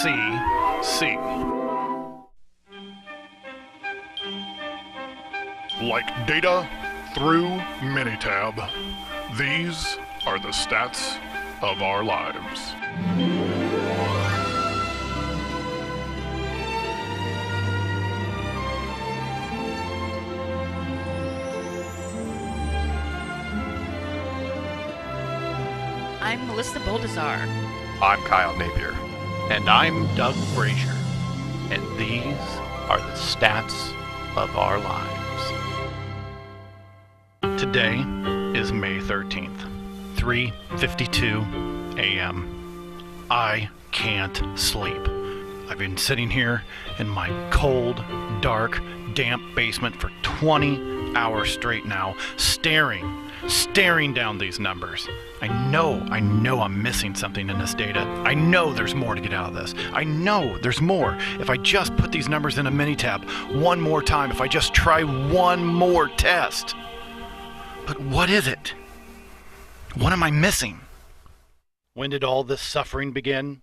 RCC. Like data through Minitab, these are the stats of our lives. I'm Melissa Boldazar. I'm Kyle Napier. And I'm Doug Frazier. And these are the stats of our lives. Today is May 13th, 3:52 a.m. I can't sleep. I've been sitting here in my cold, dark, damp basement for 20 hours straight now, staring down these numbers. I know I'm missing something in this data. I know there's more to get out of this. I know there's more. If I just put these numbers in a Minitab one more time, if I just try one more test. But what is it? What am I missing? When did all this suffering begin?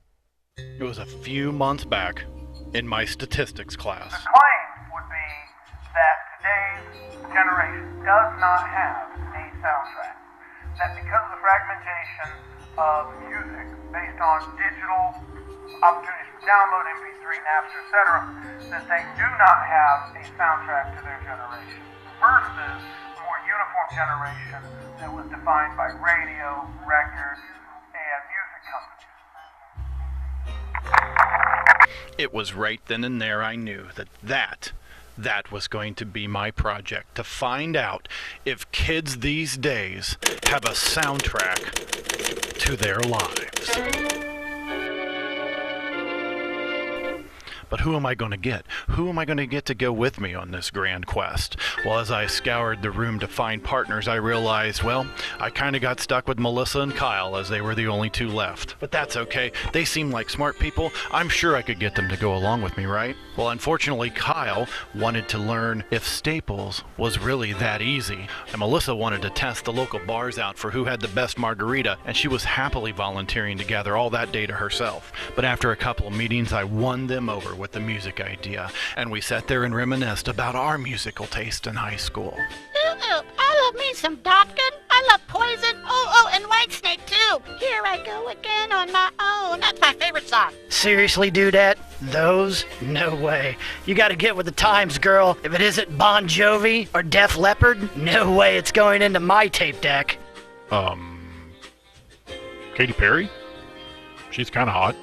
It was a few months back in my statistics class. The claim would be that today's generation does not have a soundtrack. That because of the fragmentation of music based on digital opportunities for download, MP3, Napster, etc., that they do not have a soundtrack to their generation. Versus a more uniform generation that was defined by radio, records, and music companies. It was right then and there I knew that was going to be my project, to find out if kids these days have a soundtrack to their lives. But who am I going to get? Who am I going to get to go with me on this grand quest? Well, as I scoured the room to find partners, I realized, well, I kind of got stuck with Melissa and Kyle as they were the only two left. But that's okay. They seem like smart people. I'm sure I could get them to go along with me, right? Well, unfortunately, Kyle wanted to learn if Staples was really that easy. And Melissa wanted to test the local bars out for who had the best margarita, and she was happily volunteering to gather all that data herself. But after a couple of meetings, I won them over with the music idea, and we sat there and reminisced about our musical taste in high school. Ooh, I love me some Dopkin. I love Poison. Oh, and Whitesnake too. Here I go again on my own. That's my favorite song. Seriously, Dudette? Those? No way. You gotta get with the times, girl. If it isn't Bon Jovi or Def Leppard, no way it's going into my tape deck. Katy Perry? She's kind of hot.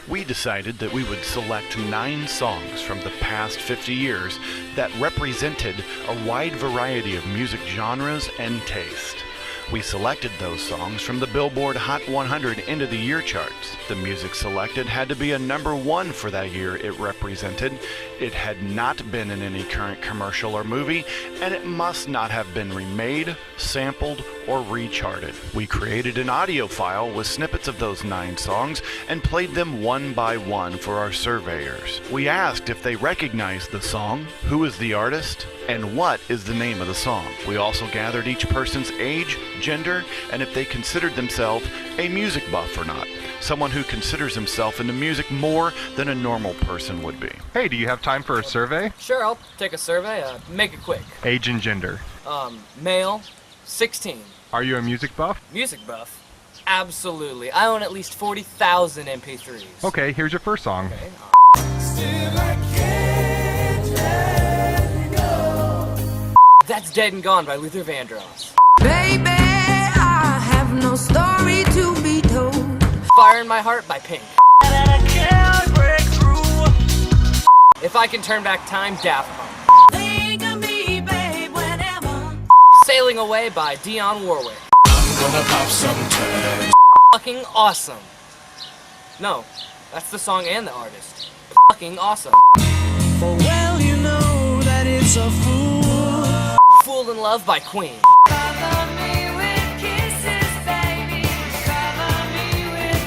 We decided that we would select 9 songs from the past 50 years that represented a wide variety of music genres and taste. We selected those songs from the Billboard Hot 100 end of the year charts. The music selected had to be a number 1 for that year it represented. It had not been in any current commercial or movie, and it must not have been remade, sampled, or recharted. We created an audio file with snippets of those 9 songs and played them one by one for our surveyors. We asked if they recognized the song, who is the artist, and what is the name of the song. We also gathered each person's age, gender, and if they considered themselves a music buff or not. Someone who considers himself into music more than a normal person would be. Hey, do you have time for a survey? Sure, I'll take a survey. Make it quick. Age and gender. Male, 16. Are you a music buff? Music buff? Absolutely. I own at least 40,000 MP3s. Okay, here's your first song. Okay. Still I can't let go. That's Dead and Gone by Luther Vandross. Baby, I have no story to be told. Fire in My Heart by Pink. If I Can Turn Back Time, Daft Punk. Think of me, babe, whenever. Sailing Away by Dionne Warwick. I'm gonna pop some tags. Fucking awesome. No, that's the song and the artist. Fucking awesome. For well, you know that it's a fool. Fool in Love by Queen. Cover me with kisses, baby. Cover me with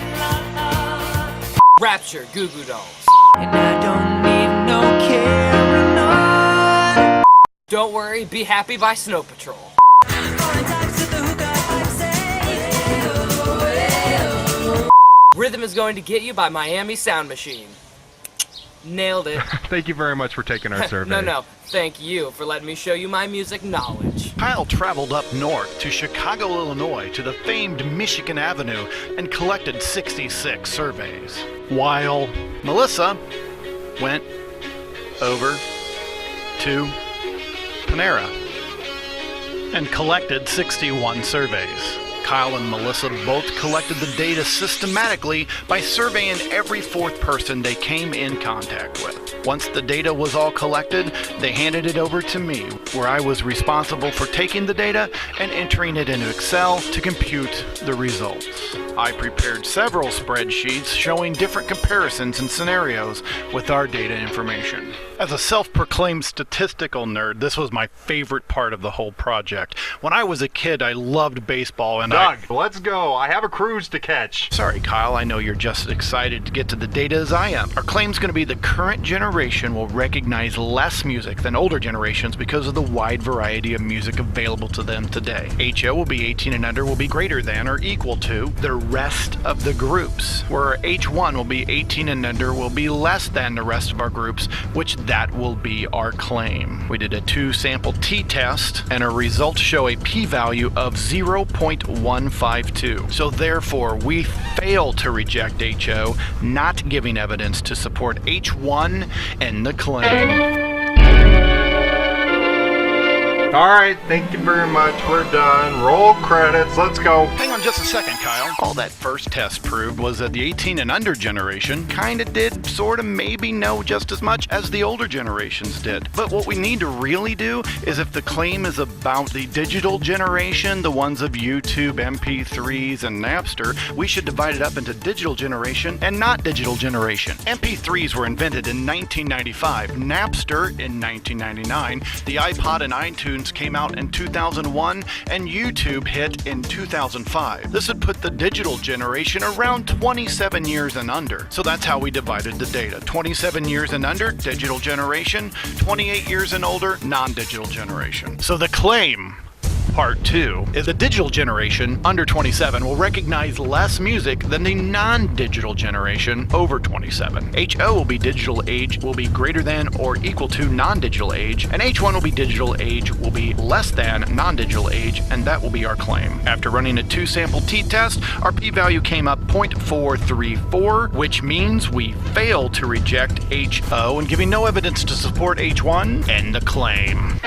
love. Rapture, Goo Goo Dolls. And I don't need no carrying on. Don't Worry, Be Happy by Snow Patrol. Rhythm is Going to Get You by Miami Sound Machine. Nailed it. Thank you very much for taking our survey. No. Thank you for letting me show you my music knowledge. Kyle traveled up north to Chicago, Illinois, to the famed Michigan Avenue and collected 66 surveys. While Melissa went over to Panera and collected 61 surveys. Kyle and Melissa both collected the data systematically by surveying every fourth person they came in contact with. Once the data was all collected, they handed it over to me, where I was responsible for taking the data and entering it into Excel to compute the results. I prepared several spreadsheets showing different comparisons and scenarios with our data information. As a self-proclaimed statistical nerd, this was my favorite part of the whole project. When I was a kid, I loved baseball and Doug, let's go. I have a cruise to catch. Sorry, Kyle, I know you're just excited to get to the data as I am. Our claim's going to be the current generation will recognize less music than older generations because of the wide variety of music available to them today. HO will be 18 and under will be greater than or equal to the rest of the groups, where H1 will be 18 and under will be less than the rest of our groups, which that will be our claim. We did a 2-sample t-test, and our results show a p-value of 0.152. So therefore, we fail to reject HO, not giving evidence to support H1 and the claim. Alright, thank you very much. We're done. Roll credits. Let's go. Hang on just a second, Kyle. All that first test proved was that the 18 and under generation kinda did, sorta, maybe know just as much as the older generations did. But what we need to really do is, if the claim is about the digital generation, the ones of YouTube, MP3s, and Napster, we should divide it up into digital generation and not digital generation. MP3s were invented in 1995, Napster in 1999, the iPod and iTunes came out in 2001, and YouTube hit in 2005. This would put the digital generation around 27 years and under. So that's how we divided the data. 27 years and under, digital generation. 28 years and older, non-digital generation. So the claim, Part 2, is the digital generation under 27 will recognize less music than the non-digital generation over 27. HO will be digital age will be greater than or equal to non-digital age, and H1 will be digital age will be less than non-digital age, and that will be our claim. After running a 2-sample t-test, our p-value came up 0.434, which means we failed to reject HO and giving no evidence to support H1 and the claim.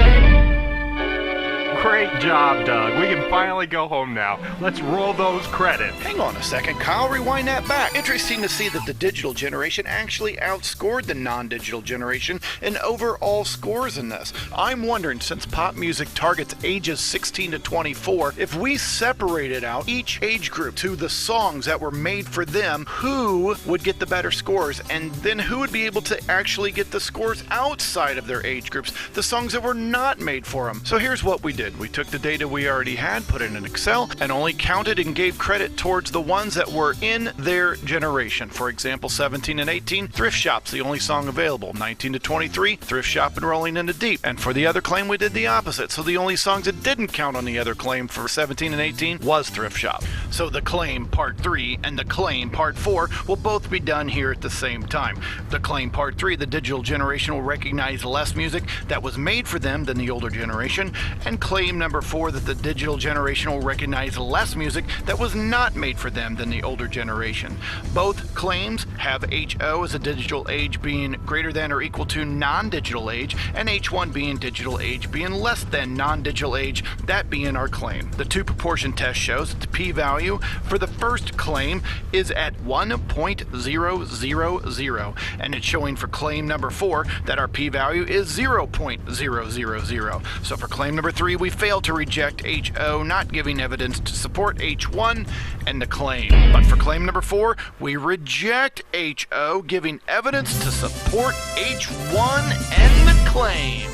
Great job, Doug. We can finally go home now. Let's roll those credits. Hang on a second, Kyle, rewind that back. Interesting to see that the digital generation actually outscored the non-digital generation in overall scores in this. I'm wondering, since pop music targets ages 16 to 24, if we separated out each age group to the songs that were made for them, who would get the better scores, and then who would be able to actually get the scores outside of their age groups, the songs that were not made for them. So here's what we did. We took the data we already had, put it in Excel, and only counted and gave credit towards the ones that were in their generation. For example, 17 and 18, Thrift Shop's the only song available. 19 to 23, Thrift Shop and Rolling in the Deep. And for the other claim, we did the opposite. So the only songs that didn't count on the other claim for 17 and 18 was Thrift Shop. So the claim Part 3 and the claim Part 4 will both be done here at the same time. The claim Part 3, the digital generation will recognize less music that was made for them than the older generation, and claim number 4, that the digital generation will recognize less music that was not made for them than the older generation. Both claims have HO as a digital age being greater than or equal to non-digital age, and H1 being digital age being less than non-digital age, that being our claim. The 2 proportion test shows that the p-value for the first claim is at 1.000, and it's showing for claim number 4 that our p-value is 0.000. So for claim number 3, we fail to reject HO, not giving evidence to support H1 and the claim. But for claim number 4, we reject HO, giving evidence to support H1 and the claim.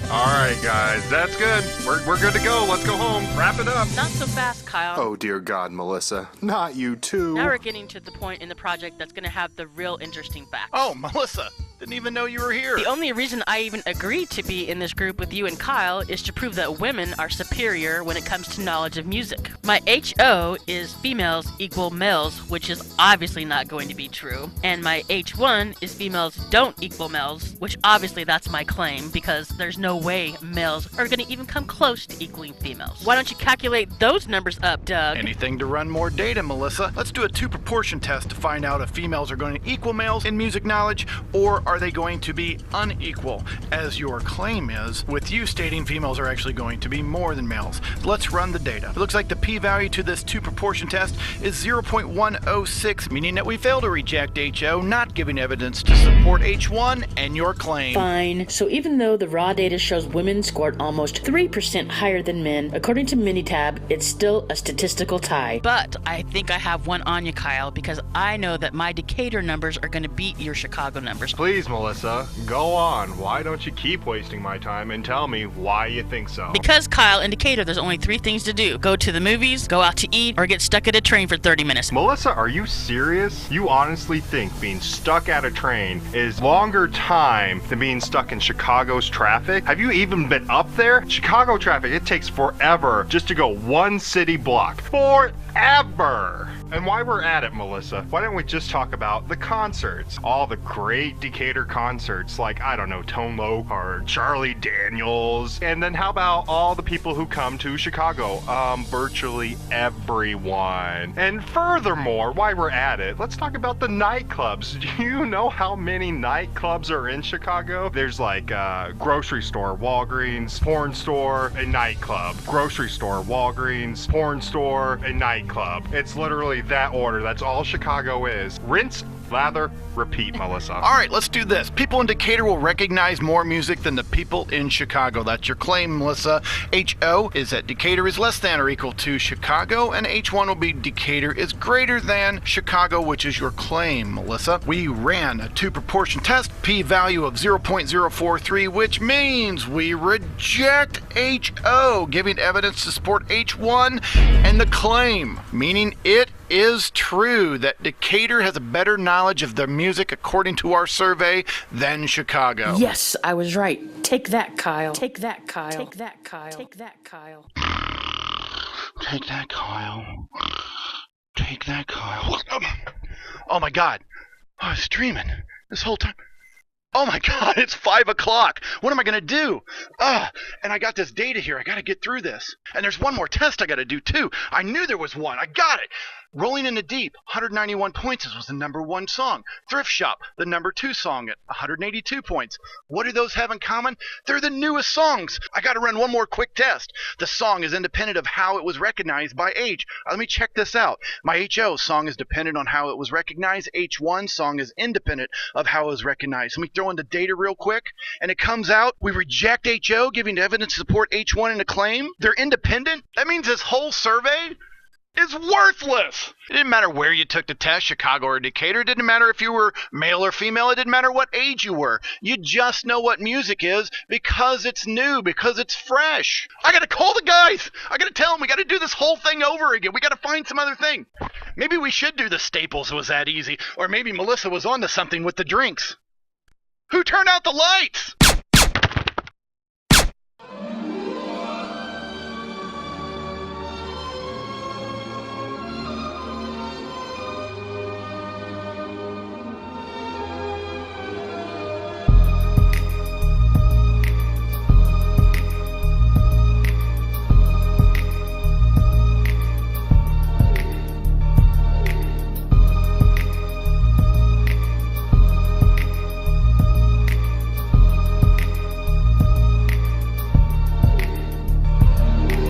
Alright, guys, that's good. We're good to go. Let's go home. Wrap it up. Not so fast, Kyle. Oh, dear God, Melissa. Not you too. Now we're getting to the point in the project that's going to have the real interesting facts. Oh, Melissa, Didn't even know you were here. The only reason I even agreed to be in this group with you and Kyle is to prove that women are superior when it comes to knowledge of music. My HO is females equal males, which is obviously not going to be true. And my H1 is females don't equal males, which obviously that's my claim because there's no way males are going to even come close to equaling females. Why don't you calculate those numbers up, Doug? Anything to run more data, Melissa. Let's do a two-proportion test to find out if females are going to equal males in music knowledge, or are they going to be unequal, as your claim is, with you stating females are actually going to be more than males. Let's run the data. It looks like the p-value to this two-proportion test is 0.106, meaning that we fail to reject HO, not giving evidence to support H1 and your claim. Fine. So even though the raw data shows women scored almost 3% higher than men, according to Minitab, it's still a statistical tie. But I think I have one on you, Kyle, because I know that my Decatur numbers are going to beat your Chicago numbers. Please, Melissa, go on. Why don't you keep wasting my time and tell me why you think so? Because, Kyle, in Decatur, there's only 3 things to do. Go to the movies, go out to eat, or get stuck at a train for 30 minutes. Melissa, are you serious? You honestly think being stuck at a train is longer time than being stuck in Chicago's traffic? Have you even been up there? Chicago traffic, it takes forever just to go one city block. Forever! And while we're at it, Melissa, why don't we just talk about the concerts? All the great Decatur concerts, like, I don't know, Tone Loc or Charlie Daniels. And then how about all the people who come to Chicago? Virtually everyone. And furthermore, while we're at it, let's talk about the nightclubs. Do you know how many nightclubs are in Chicago? There's like grocery store, Walgreens, porn store, a nightclub. Grocery store, Walgreens, porn store, a nightclub. It's literally that order. That's all Chicago is. Rinse, lather, repeat, Melissa. All right, let's do this. People in Decatur will recognize more music than the people in Chicago. That's your claim, Melissa. HO is that Decatur is less than or equal to Chicago, and H1 will be Decatur is greater than Chicago, which is your claim, Melissa. We ran a two-proportion test, p-value of 0.043, which means we reject HO, giving evidence to support H1 and the claim, meaning it is true that Decatur has a better knowledge of the music according to our survey than Chicago. Yes, I was right. Take that, Kyle. Take that, Kyle. Take that, Kyle. Take that, Kyle. Take that, Kyle. Take that, Kyle. Oh my God. I was dreaming this whole time. Oh my God, it's 5 o'clock. What am I going to do? And I got this data here. I got to get through this. And there's one more test I got to do too. I knew there was one. I got it. Rolling in the Deep, 191 points. This was the #1 song. Thrift Shop, the #2 song at 182 points. What do those have in common? They're the newest songs. I got to run one more quick test. The song is independent of how it was recognized by age. Let me check this out. My HO song is dependent on how it was recognized. H1 song is independent of how it was recognized. Let me throw in the data real quick. And it comes out, we reject HO, giving evidence to support H1 in a claim. They're independent. That means this whole survey is worthless. It didn't matter where you took the test, Chicago or Decatur. It didn't matter if you were male or female. It didn't matter what age you were. You just know what music is because it's new, because it's fresh. I got to call the guys. I got to tell them we got to do this whole thing over again. We got to find some other thing. Maybe we should do the Staples. It was that easy. Or maybe Melissa was onto something with the drinks. Who turned out the lights?